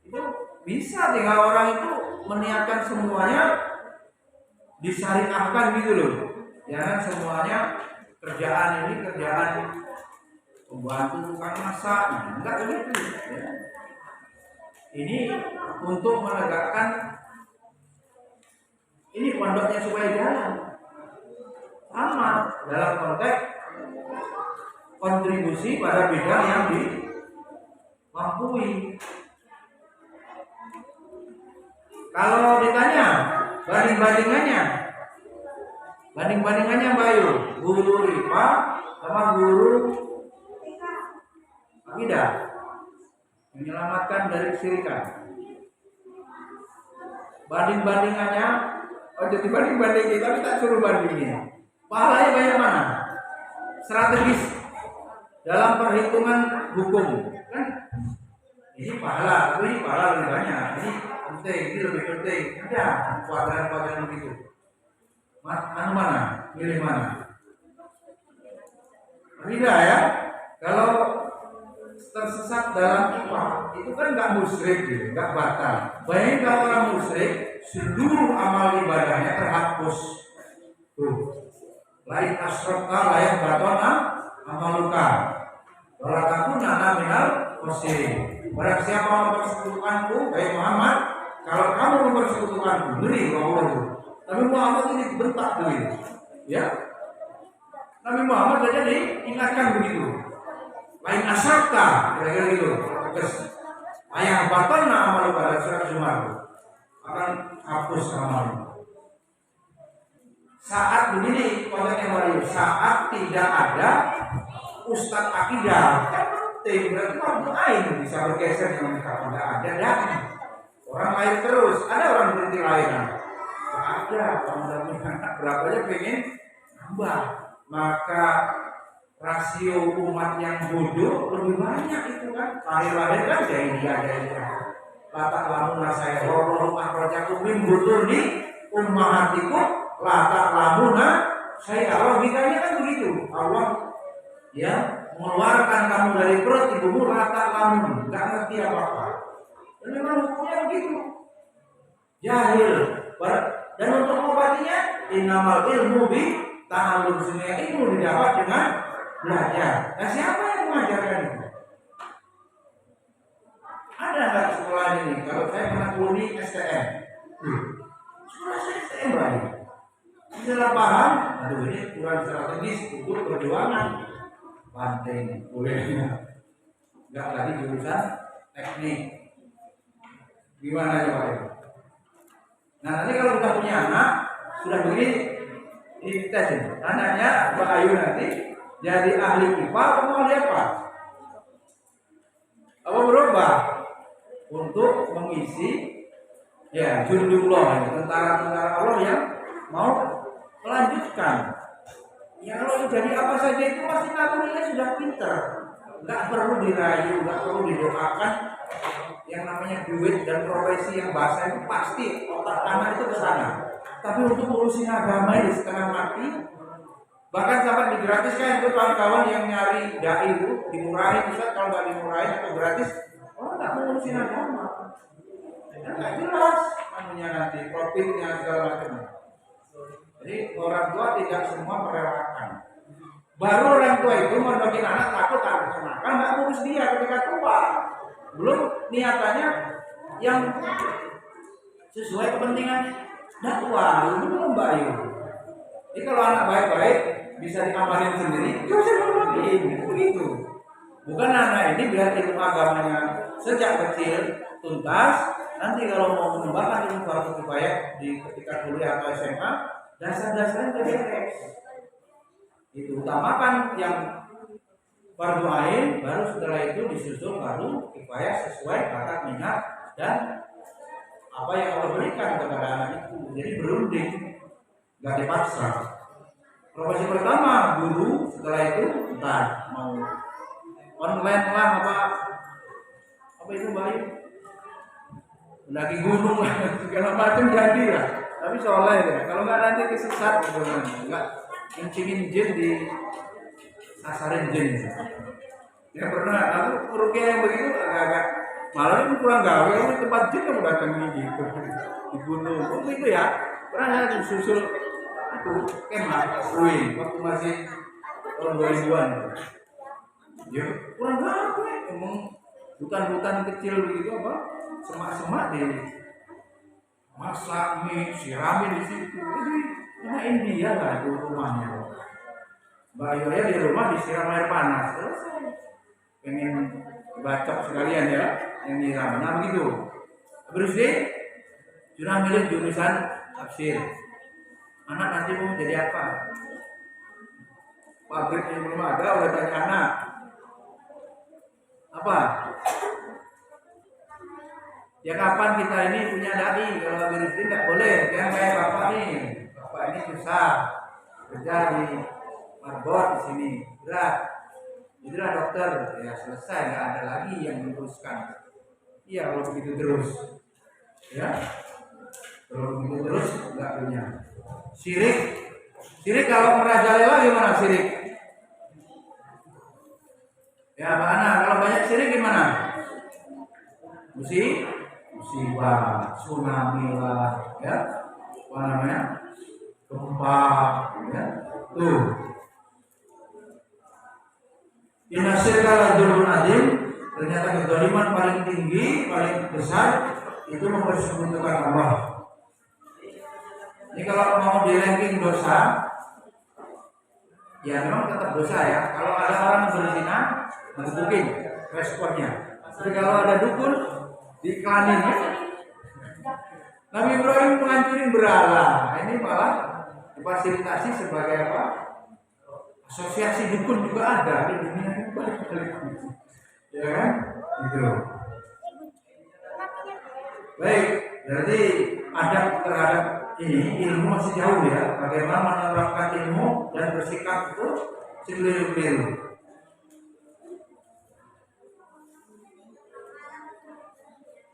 Itu bisa, tinggal orang itu meniatkan semuanya disyariahkan gitu loh. Jangan semuanya kerjaan pembantu tukang masak, enggak begitu. Ya. Ini untuk menegakkan ini pondoknya supaya jalan. Sama dalam konteks kontribusi pada bidang yang dimampui. Kalau ditanya banding-bandingannya Bayu, guru IPA sama guru akidah. Menyelamatkan dari kesyirikan. Banding-bandingannya, jadi banding-bandingin, tapi tak suruh bandingin. Pahalanya banyak mana? Strategis dalam perhitungan hukum, kan? Ini pahala lebih banyak. Ini penting, ini lebih penting. Ada kuadran-kuadran begitu. Mana? Pilih mana? Tidak ya. Kalau tersesat dalam iman itu kan nggak musyrik, gitu, nggak batal. Bayangin kalau orang musyrik, seluruh amal ibadahnya terhapus. Tuh, lain asrota layak batona amaluka. Walakaku nana minal musyrik. Barang siapa mempersekutukanku, baik Muhammad, kalau kamu mempersekutukanku, beri Allah. Nabi Muhammad ini bentak begitu, ya. Nabi Muhammad saja diingatkan begitu. Lain asrata, kira-kira gitu. Terus ayah batana amalu pada surat Zumar akan hapus amal. Saat begini konteksnya baru, saat tidak ada ustadz akidah, penting berarti orang lain bisa bergeser dengan kalau tidak ada dai. Orang lain terus, ada orang berhenti lain. Tidak ada, orang berapa aja pengen nambah, maka rasio umat yang bodoh lebih banyak itu kan. Lahir-lahir kan jahiliyah. Latak lamuna saya roh akrojaku min butuni ummahatiku latak lamuna saya logikanya kan begitu. Allah ya mengeluarkan kamu dari perut ibumu latak lamun, nggak ngerti apa-apa. Dan memang hukumnya begitu. Jahil. Dan untuk mengobatinya innamal ilmu bi ta'allum, semua ilmu didapat dengan belajar. Nah, siapa yang mengajarkan itu? Ada nggak sekolah ini? Kalau saya pernah kuliah di STM, sekolah saya STM baik. Salah paham, aduh ini kurang strategis untuk perjuangan. Penting, boleh. Nggak lagi jurusan teknik. Gimana coba itu? Nah, nanti kalau kita punya anak sudah begini, dites ini. Anaknya Mbak Ayu nanti jadi ahli IPA atau ahli apa? Apa berubah untuk mengisi ya jundullah, tentara-tentara Allah yang mau melanjutkan. Ya kalau jadi apa saja itu pasti nalurinya sudah pinter, nggak perlu dirayu, nggak perlu didoakan. Yang namanya duit dan profesi yang basah itu pasti otak anak itu ke sana. Tapi untuk ngurusin agama ini setengah mati, bahkan sampai digratiskan itu kawan-kawan yang nyari dai itu dimurahin, bisa kalau nggak dimurahin atau gratis, orang nggak mau ngurusin agama. Dan nggak jelas namanya nanti profitnya segala macam. Jadi orang tua tidak semua merelakan. Baru orang tua itu mondokin anak takut nakal, nggak ngurus dia ketika tua. Belum niatannya yang sesuai kepentingan dakwah, itu belum baik. Jadi kalau anak baik-baik bisa diamalin sendiri, itu saya berbagi, begitu. Bukan anak ini biar ilmu agamanya sejak kecil tuntas. Nanti kalau mau mengembangkan ilmu fardu kifayah di ketika kuliah atau SMA, dasar-dasarnya beres. Itu utamakan yang fardu ain, baru setelah itu disusul fardu kifayah sesuai bakat minat dan apa yang Allah berikan kepada anak itu. Jadi berunding, nggak dipaksa. Profesi pertama guru, setelah itu entah mau online lah apa itu baik, mendaki gunung lah segala macam jadi lah. Tapi soalnya ya, kalau nggak nanti kesesat gitu kan, nggak kencingin jin di sasarin jin. Ya pernah, aku rukyah yang begitu agak malah itu kurang gawe, ini tempat jin kamu datang gitu di gunung, itu ya. Pernah saya susul itu kemah, waktu masih tahun 2000-an. Ya kurang gawe, emang hutan-hutan kecil begitu apa, semak-semak di masak mie, siramin di situ. Jadi nyamain dia lah itu rumahnya. Mbak Yoya di rumah disiram air panas, selesai. Pengen bacok sekalian ya, yang nyiram. Nah begitu. Terus deh, sudah milih jurusan tafsir. Anak nanti mau jadi apa? Pabrik yang belum ada, udah tanya anak. Apa? Ya kapan kita ini punya dai? Kalau virus ini nggak boleh. Yang kayak bapak nih, bapak ini susah kerja di marbot di sini, berat. Itulah dokter, ya selesai, nggak ada lagi yang meneruskan. Iya kalau begitu terus. Ya, kalau begitu terus nggak punya. Syirik, syirik kalau merajalela gimana syirik? Ya mana? Kalau banyak syirik gimana? Musibah, tsunami lah, ya, apa namanya? Gempa, ya, tuh. Inasir kalau dulu nadim, ternyata kezaliman paling tinggi, paling besar itu mempersekutukan Allah. Ini kalau mau di ranking dosa, ya memang tetap dosa ya. Kalau ada orang berzina, mungkin responnya. Tapi kalau ada dukun, diiklanin ya. Nabi Ibrahim menghancurin berhala. Ini malah difasilitasi sebagai apa? Asosiasi dukun juga ada di dunia ini balik-balik. Ya kan? Gitu. Baik, berarti adab terhadap ini ilmu masih jauh ya. Bagaimana menerapkan ilmu dan bersikap itu sekeliru-keliru.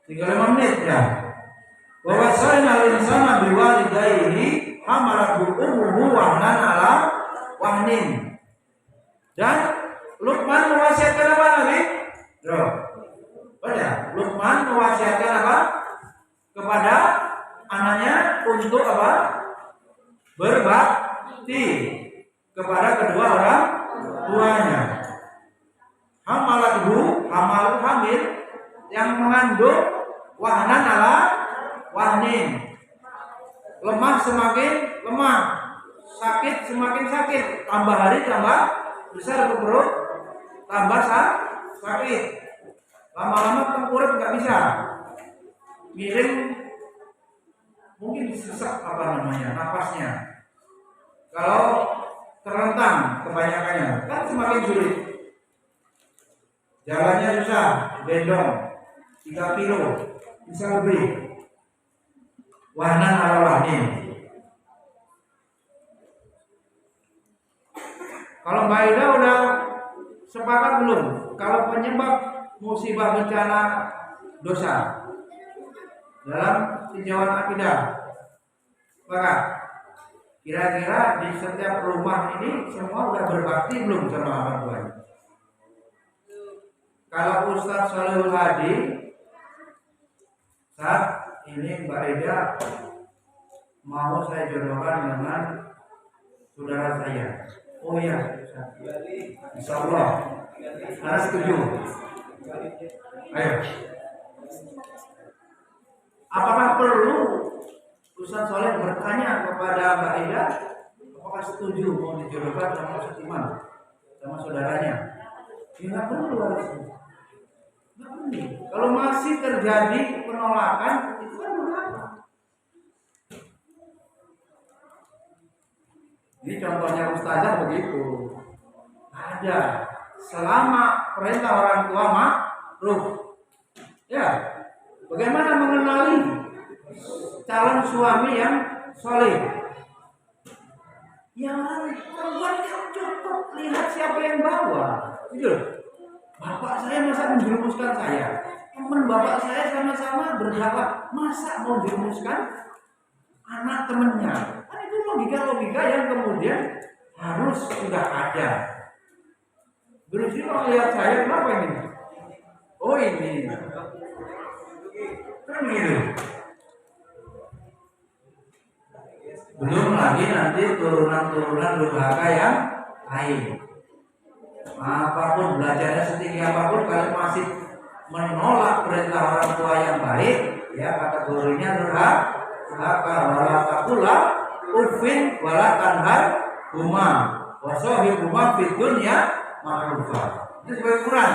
Tinggal 5 menit ya. Bahwasanya al-insana biwalidayhi hamalathu ummuhu wahnan ala wahnin. Dan Luqman mewasiatkan apa Nabi? Luqman mewasiatkan apa? Kepada anaknya untuk apa? Berbakti kepada kedua orang tuanya. Hamalathu, hamil yang mengandung wahnan ala wahnin. Lemah semakin lemah, sakit semakin sakit, tambah hari tambah besar perut, tambah sakit, lama-lama tengkurap nggak bisa, miring, mungkin sesak apa namanya napasnya. Kalau terlentang kebanyakannya kan semakin sulit, jalannya susah, gendong 3 kilo bisa lebih. Wahnan ala wahnin. Kalau Mbak Ida udah sepakat belum? Kalau penyebab musibah bencana dosa dalam tinjauan akidah, maka kira-kira di setiap rumah ini semua udah berbakti belum sama orang tuanya? Kalau Ustadz Shalihul Hadi saat ini Mbak Ida mau saya jodohkan dengan saudara saya. Oh ya, insya Allah, saya setuju. Ayo, apakah perlu Ustadz Soleh bertanya kepada Mbak Ida apakah setuju mau dijodohkan sama Ustadz Iman sama saudaranya? Ya nggak perlu harusnya. Nggak perlu. Kalau masih terjadi penolakan itu kan berapa? Ini contohnya ustazah begitu. Ada selama perintah orang tua makruh. Ya, bagaimana mengenali calon suami yang soleh? Ya, perempuan kan cukup lihat siapa yang bawa. Gitu. Bapak saya masa menjerumuskan saya. Teman bapak saya sama-sama berdakwah, masa mau jerumuskan anak temennya? Kan itu logika-logika yang kemudian harus sudah ada. Berarti kalau lihat saya kenapa ini? Oh ini. Kan gitu. Belum lagi nanti turunan-turunan durhaka yang lain. Apapun belajarnya setinggi apapun, kalau masih menolak perintah orang tua yang baik, ya kategorinya durhaka. Wala taqula uffin wala tanhar huma wa sahibuma fid dunya ma'rufa. Itu sebagai Quran.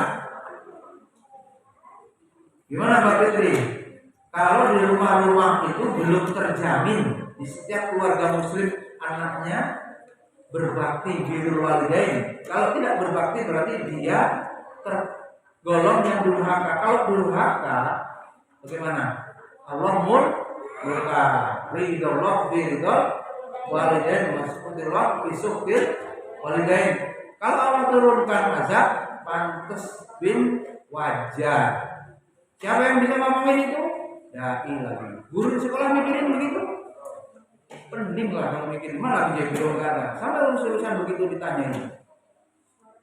Gimana Mbak Fitri? Kalau di rumah-rumah itu belum terjamin di setiap keluarga muslim anaknya berbakti birrul walidain. Kalau tidak berbakti berarti dia tergolong yang durhaka. Kalau durhaka bagaimana? Allah murka, ridallah biridal walidain, wasuktillah bisuktil walidain. Kalau Allah turunkan azab, pantas bin wajar. Siapa yang bisa ngomongin itu? dai lagi. Guru di sekolah mikirin begitu? Pening lah kalau mikirin mana jadi belum ada. Sampai urusan begitu ditanyain.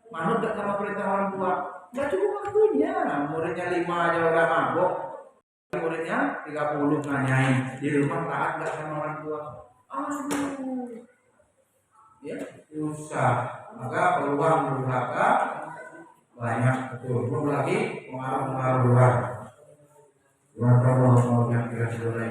Manut gak sama perintah orang tua? Nggak cukup waktunya. Muridnya 5 aja udah mabok. Muridnya 30 nanyain di rumah taat gak sama orang tua. Aduh, ya susah. Maka peluang durhaka banyak betul. Belum lagi pengaruh luar. Wassalamualaikum warahmatullahi wabarakatuh.